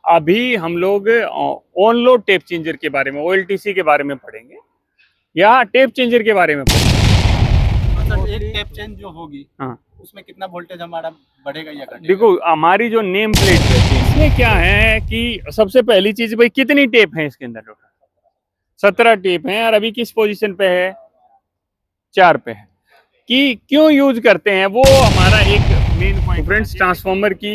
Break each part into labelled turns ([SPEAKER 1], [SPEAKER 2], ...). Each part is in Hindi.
[SPEAKER 1] अभी हम लोग ऑन लोड टेप चेंजर के बारे में, ओएलटीसी के बारे में पढ़ेंगे या टेप चेंजर के बारे में पढ़ेंगे।
[SPEAKER 2] सर एक टेप चेंज जो होगी
[SPEAKER 1] हाँ,
[SPEAKER 2] उसमें कितना वोल्टेज हमारा बढ़ेगा या घटेगा?
[SPEAKER 1] देखो हमारी जो नेम प्लेट रहती है इसमें क्या है कि सबसे पहली चीज भाई कितनी टेप है इसके अंदर टोटल 17 टेप हैं और अभी किस पोजीशन पे है 4 पे है कि क्यों यूज करते हैं वो हमारा एक मेन पॉइंट। फ्रेंड्स ट्रांसफार्मर की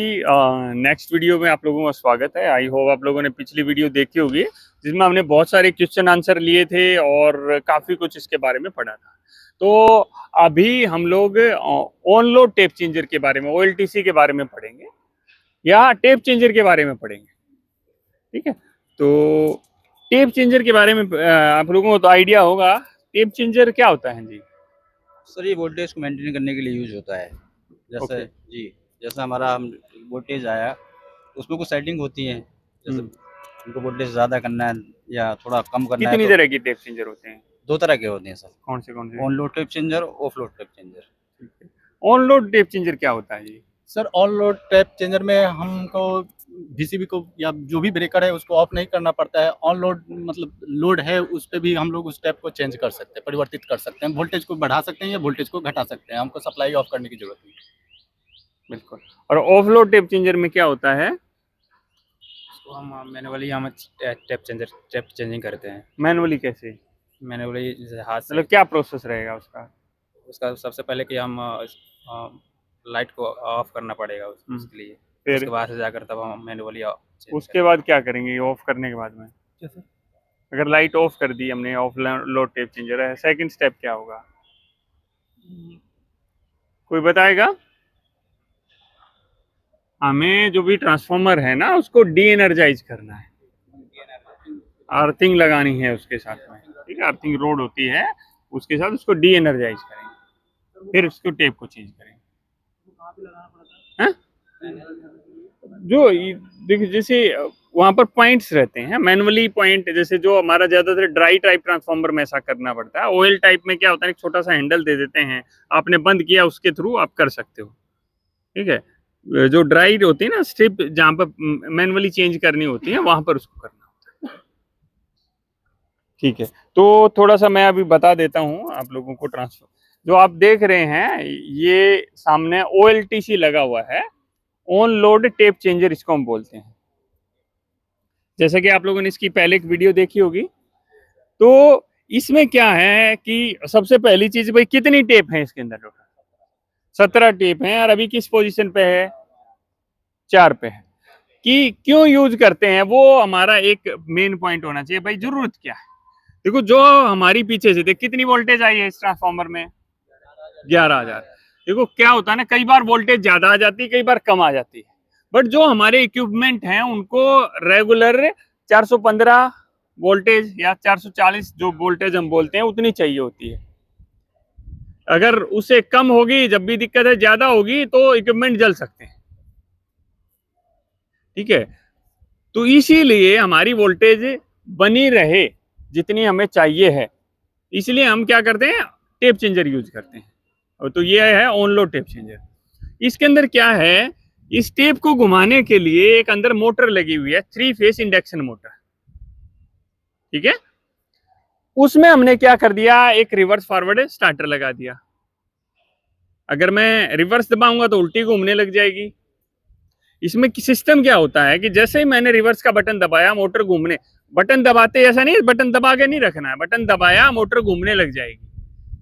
[SPEAKER 1] नेक्स्ट वीडियो में आप लोगों का स्वागत है। आई होप आप लोगों ने पिछली वीडियो देखी होगी जिसमें हमने बहुत सारे क्वेश्चन आंसर लिए थे और काफी कुछ इसके बारे में पढ़ा था। तो अभी हम लोग ऑन लोड टेप चेंजर के बारे में, ओएलटीसी के बारे में पढ़ेंगे या टेप चेंजर के बारे में पढ़ेंगे। ठीक है, तो टेप चेंजर के बारे में आप लोगों को तो आइडिया होगा। टेप चेंजर क्या होता है जी?
[SPEAKER 3] सर ये वोल्टेज को मेंटेन करने के लिए यूज होता है। जैसे
[SPEAKER 1] ओके।
[SPEAKER 3] जी, जैसे हमारा वोल्टेज आया उसमें कुछ सेटिंग होती है, जैसे उनको वोल्टेज ज़्यादा करना है या थोड़ा कम करना है।
[SPEAKER 1] कितनी
[SPEAKER 3] तो
[SPEAKER 1] तरह की टेप चेंजर होते हैं?
[SPEAKER 3] 2 तरह के होते हैं सर,
[SPEAKER 1] कौन से
[SPEAKER 3] on load tap changer, off load tap changer.
[SPEAKER 1] On load tap changer क्या होता है जी?
[SPEAKER 2] Sir on load tap changer में हमको वीसीबी को या जो भी ब्रेकर है उसको ऑफ नहीं करना पड़ता है। ऑन लोड मतलब लोड है उस पर भी हम लोग उस टेप को चेंज कर सकते हैं, परिवर्तित कर सकते हैं, वोल्टेज को बढ़ा सकते हैं या वोल्टेज को घटा सकते हैं। हमको सप्लाई ऑफ करने की जरूरत नहीं है।
[SPEAKER 1] बिल्कुल। और ऑफ लोड टेप चेंजर में क्या होता है?
[SPEAKER 4] उसको हम मैनुअली हम टेप चेंजिंग करते हैं।
[SPEAKER 1] मैनुअली कैसे?
[SPEAKER 4] मैनुअली जैसे हाथ से
[SPEAKER 1] मतलब क्या प्रोसेस रहेगा उसका?
[SPEAKER 4] उसका सबसे पहले कि हम लाइट को ऑफ करना पड़ेगा उसके लिए,
[SPEAKER 1] फिर
[SPEAKER 4] उसके बाद से जाकर तब हम मैनुअली
[SPEAKER 1] उसके बाद क्या करेंगे ऑफ करने के बाद में? अगर लाइट ऑफ कर दी हमने, ऑफ लोड टेप चेंजर है, सेकंड स्टेप क्या होगा? कोई बताएगा? हमें जो भी ट्रांसफार्मर है ना उसको डी एनर्जाइज करना है, अर्थिंग लगानी है उसके साथ में। ठीक है, अर्थिंग रोड होती है उसके साथ उसको डी एनर्जाइज करेंगे, फिर उसको टेप को चेंज करेंगे। जो देखिए जैसे वहां पर पॉइंट्स रहते हैं मैनुअली पॉइंट, जैसे जो हमारा ज्यादातर ड्राई टाइप ट्रांसफार्मर में ऐसा करना पड़ता है। ऑयल टाइप में क्या होता है, एक छोटा सा हैंडल दे देते हैं, आपने बंद किया उसके थ्रू आप कर सकते हो। ठीक है, जो ड्राई होती है ना स्ट्रिप जहां पर मैनुअली चेंज करनी होती है वहां पर उसको करना होता है। ठीक है, तो थोड़ा सा मैं अभी बता देता हूँ आप लोगों को। ट्रांसफर जो आप देख रहे हैं ये सामने ओएलटीसी लगा हुआ है, ऑन लोड टेप चेंजर इसको हम बोलते हैं। जैसे कि आप लोगों ने इसकी पहले एक वीडियो देखी होगी। तो इसमें क्या है कि सबसे पहली चीज भाई कितनी टेप है इसके अंदर टोटल 17 टेप हैं और अभी किस पोजीशन पे है 4 पे है कि क्यों यूज करते हैं वो हमारा एक मेन पॉइंट होना चाहिए। भाई जरूरत क्या है? देखो जो हमारी पीछे से देख कितनी वोल्टेज आई है इस ट्रांसफार्मर में 11,000। देखो क्या होता है ना, कई बार वोल्टेज ज्यादा आ जाती है, कई बार कम आ जाती है, बट जो हमारे इक्विपमेंट हैं उनको रेगुलर 415 वोल्टेज या 440 जो वोल्टेज हम बोलते हैं उतनी चाहिए होती है। अगर उससे कम होगी, जब भी दिक्कत है ज्यादा होगी तो इक्विपमेंट जल सकते हैं। ठीक है, तो इसीलिए हमारी वोल्टेज बनी रहे जितनी हमें चाहिए है, इसलिए हम क्या करते हैं टेप चेंजर यूज करते हैं। और तो ये है ऑन लोड टेप चेंजर। इसके अंदर क्या है, इस टेप को घुमाने के लिए एक अंदर मोटर लगी हुई है, 3 फेस इंडक्शन मोटर। ठीक है, उसमें हमने क्या कर दिया, एक रिवर्स फॉरवर्ड स्टार्टर लगा दिया। अगर मैं रिवर्स दबाऊंगा तो उल्टी घूमने लग जाएगी। इसमें सिस्टम क्या होता है कि जैसे ही मैंने रिवर्स का बटन दबाया मोटर घूमने, बटन दबाते ऐसा नहीं बटन दबा के नहीं रखना है, बटन दबाया मोटर घूमने लग जाएगी।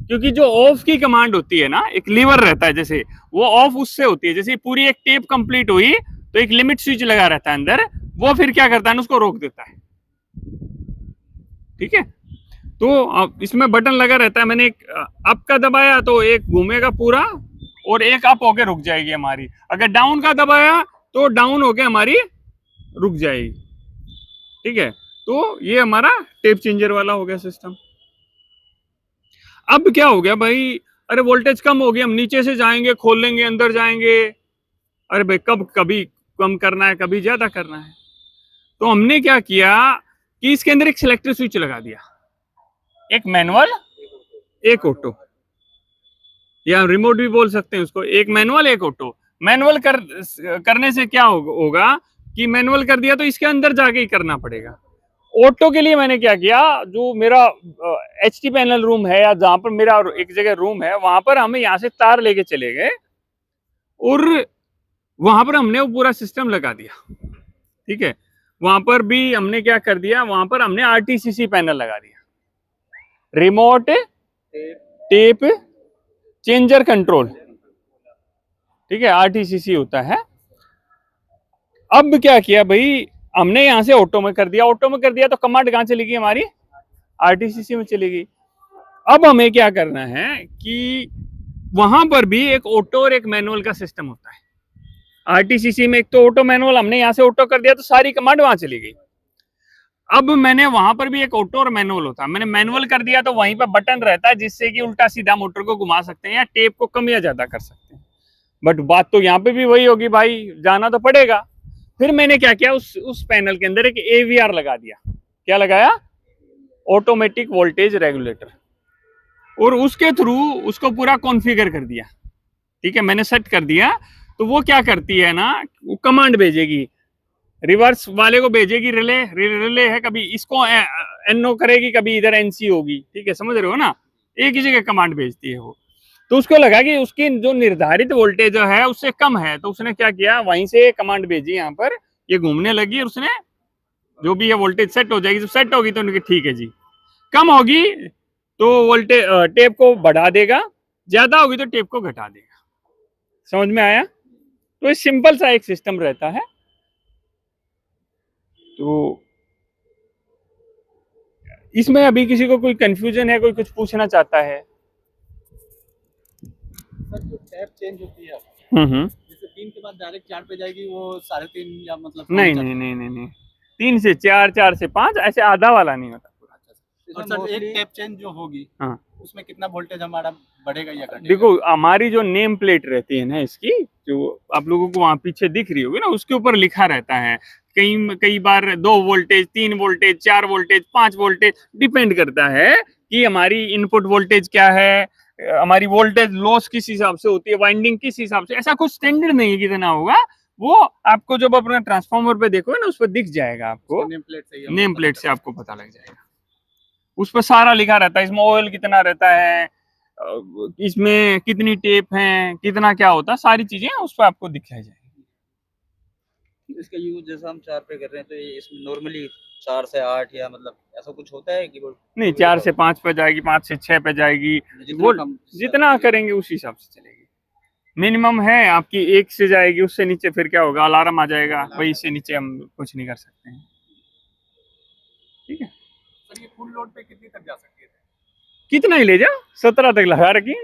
[SPEAKER 1] क्योंकि जो ऑफ की कमांड होती है ना, एक लीवर रहता है जैसे, वो ऑफ उससे होती है। जैसे पूरी एक टेप कंप्लीट हुई तो एक लिमिट स्विच लगा रहता है अंदर, वो फिर क्या करता है उसको रोक देता है। ठीक है, तो इसमें बटन लगा रहता है, मैंने एक अप का दबाया तो एक घूमेगा पूरा और एक अप होके रुक जाएगी हमारी। अगर डाउन का दबाया तो डाउन होके हमारी रुक जाएगी। ठीक है, तो ये हमारा टेप चेंजर वाला हो गया सिस्टम। अब क्या हो गया भाई, अरे वोल्टेज कम हो गया, हम नीचे से जाएंगे, खोल लेंगे, अंदर जाएंगे। अरे भाई कभी कम करना है, कभी ज्यादा करना है। तो हमने क्या किया कि इसके अंदर एक सिलेक्टर स्विच लगा दिया, एक मैनुअल एक ऑटो, या रिमोट भी बोल सकते हैं उसको। एक मैनुअल एक ऑटो। मैनुअल करने से क्या होगा कि मैनुअल कर दिया तो इसके अंदर जाके ही करना पड़ेगा। ऑटो के लिए मैंने क्या किया, जो मेरा एचटी पैनल रूम है या जहां पर मेरा एक जगह रूम है, वहां पर हमें यहाँ से तार लेके चले गए और वहां पर हमने वो पूरा सिस्टम लगा दिया। ठीक है, वहां पर भी हमने क्या कर दिया, वहां पर हमने आरटीसीसी पैनल लगा दिया, रिमोट टेप चेंजर कंट्रोल। ठीक है, आरटीसीसी होता है। अब क्या किया भाई, हमने यहां से ऑटो में कर दिया, ऑटो में कर दिया तो कमांड कहां चली गई हमारी, आरटीसीसी में चली गई। अब हमें क्या करना है कि वहां पर भी एक ऑटो और एक मैनुअल का सिस्टम होता है। आरटीसीसी में एक तो ऑटो मैनुअल, हमने यहां से ऑटो कर दिया तो सारी कमांड वहां चली गई। अब मैंने वहां पर भी एक ऑटो और मैनुअल होता है, मैंने मैनुअल कर दिया तो वहीं पर बटन रहता है जिससे कि उल्टा सीधा मोटर को घुमा सकते हैं या टेप को कम या ज्यादा कर सकते हैं। बट बात तो यहाँ पे भी वही होगी भाई, जाना तो पड़ेगा। फिर मैंने क्या किया, उस पैनल के अंदर एक एवीआर लगा दिया। क्या लगाया, ऑटोमेटिक वोल्टेज रेगुलेटर, और उसके थ्रू उसको पूरा कॉन्फ़िगर कर दिया। ठीक है, मैंने सेट कर दिया तो वो क्या करती है ना, वो कमांड भेजेगी, रिवर्स वाले को भेजेगी, रिले रिले है, कभी इसको एनओ करेगी, कभी इधर एनसी होगी। ठीक है, समझ रहे हो ना, एक ही जगह कमांड भेजती है वो। तो उसको लगा कि उसकी जो निर्धारित वोल्टेज है उससे कम है, तो उसने क्या किया, वहीं से कमांड भेजी, यहाँ पर ये घूमने लगी और उसने जो भी ये वोल्टेज सेट हो जाएगी, जब सेट होगी तो उनकी ठीक है जी, कम होगी तो वोल्टेज टेप को बढ़ा देगा, ज्यादा होगी तो टेप को घटा देगा। समझ में आया? तो ये सिंपल सा एक सिस्टम रहता है। तो इसमें अभी किसी को कोई कंफ्यूजन है, कोई कुछ पूछना चाहता है?
[SPEAKER 2] सर जो टैप चेंज होती है, जैसे 3 के बाद डायरेक्ट 4 पे जाएगी, वो 3.5 या मतलब
[SPEAKER 1] नहीं नहीं नहीं नहीं नहीं, 3 से 4, 4 से 5, ऐसे आधा वाला नहीं होता पूरा।
[SPEAKER 2] और सर एक टैप चेंज जो होगी,
[SPEAKER 1] हाँ,
[SPEAKER 2] उसमें कितना वोल्टेज हमारा बढ़ेगा या घटेगा?
[SPEAKER 1] देखो हमारी जो नेम प्लेट रहती है ना इसकी, जो आप लोगों को वहां पीछे दिख रही होगी ना, उसके ऊपर लिखा रहता है, कई बार 2 voltage, 3 voltage, 4 voltage, 5 voltage, depend करता है कि हमारी इनपुट वोल्टेज क्या है, हमारी वोल्टेज लॉस किस हिसाब से होती है, वाइंडिंग किस हिसाब से, ऐसा कुछ स्टैंडर्ड नहीं है कितना होगा। वो आपको जब अपना ट्रांसफार्मर पे देखोगे ना, उस पर दिख जाएगा आपको, नेम प्लेट से आपको पता लग जाएगा, उस पर सारा लिखा रहता है, इसमें ऑयल कितना रहता है, इसमें कितनी टेप है, कितना क्या होता है, सारी चीजें उस पर आपको दिखाई जाएगी।
[SPEAKER 3] इसका यूज जैसा हम 4 पे कर रहे हैं तो ये इसमें नॉर्मली 4 से 8 या मतलब ऐसा कुछ होता है कि वो
[SPEAKER 1] नहीं, 4 से 5 पे जाएगी, 5 से 6 पे जाएगी, वो जितना करेंगे उस हिसाब से चलेगी। मिनिमम है आपकी 1 से जाएगी, उससे नीचे फिर क्या होगा, अलार्म आ जाएगा, वही से नीचे हम कुछ नहीं कर सकते हैं। ठीक है,
[SPEAKER 2] सर ये फुल लोड पे कितनी तक जा सकती है?
[SPEAKER 1] कितना ही ले जाओ, 17 तक लगा रखी,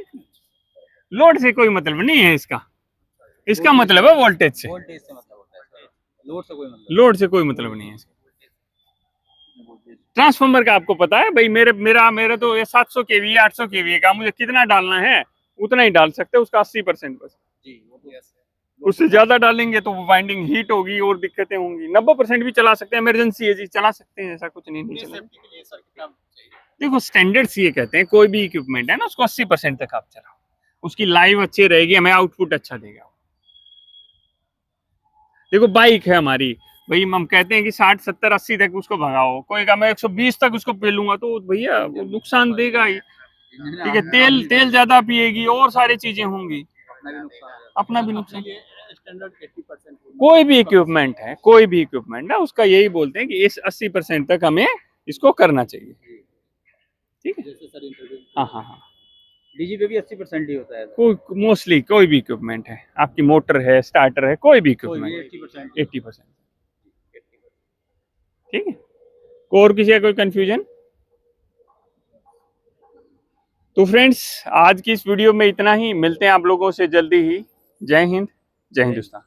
[SPEAKER 1] लोड से कोई मतलब नहीं है इसका, इसका मतलब है वोल्टेज से,
[SPEAKER 3] वोल्टेज से मतलब होता है, लोड से कोई मतलब
[SPEAKER 1] लोड से कोई मतलब नहीं है इसका। ट्रांसफार्मर का आपको पता है भाई, मेरा तो ये 700 केवी 800 केवी का, मुझे कितना डालना है उतना ही डाल सकते हैं, उसका 80% बस।
[SPEAKER 3] जी, वो तो
[SPEAKER 1] उससे ज्यादा डालेंगे तो वाइंडिंग हीट होगी और दिक्कतें होंगी। 90% भी चला सकते हैं, इमरजेंसी है जी, चला सकते हैं, ऐसा कुछ नहीं चला। देखो स्टैंडर्ड ये कहते हैं, कोई भी इक्विपमेंट है ना उसको 80% तक आप चलाओ, उसकी लाइफ अच्छी रहेगी, हमें आउटपुट अच्छा देगा। देखो बाइक है हमारी भाई, हम कहते हैं कि 60 70 80 तक उसको भगाओ, कोई कहा मैं 120 तक उसको पेलूंगा, तो भैया वो नुकसान देगा ही। ठीक है, तेल ज्यादा पिएगी और सारी चीजें होंगी, अपना भी नुकसान। कोई भी इक्विपमेंट है, कोई भी इक्विपमेंट है, उसका यही बोलते हैं कि इस 80% तक हमें इसको करना चाहिए। ठीक है, हाँ हाँ हाँ,
[SPEAKER 3] डीजी पे भी 80% ही होता है,
[SPEAKER 1] कोई मोस्टली कोई भी इक्विपमेंट है, आपकी मोटर है, स्टार्टर है, कोई भी इक्विपमेंट 80%। ठीक है, और किसी का कोई कंफ्यूजन? तो फ्रेंड्स आज की इस वीडियो में इतना ही, मिलते हैं आप लोगों से जल्दी ही। जय हिंद, जय हिंदुस्तान।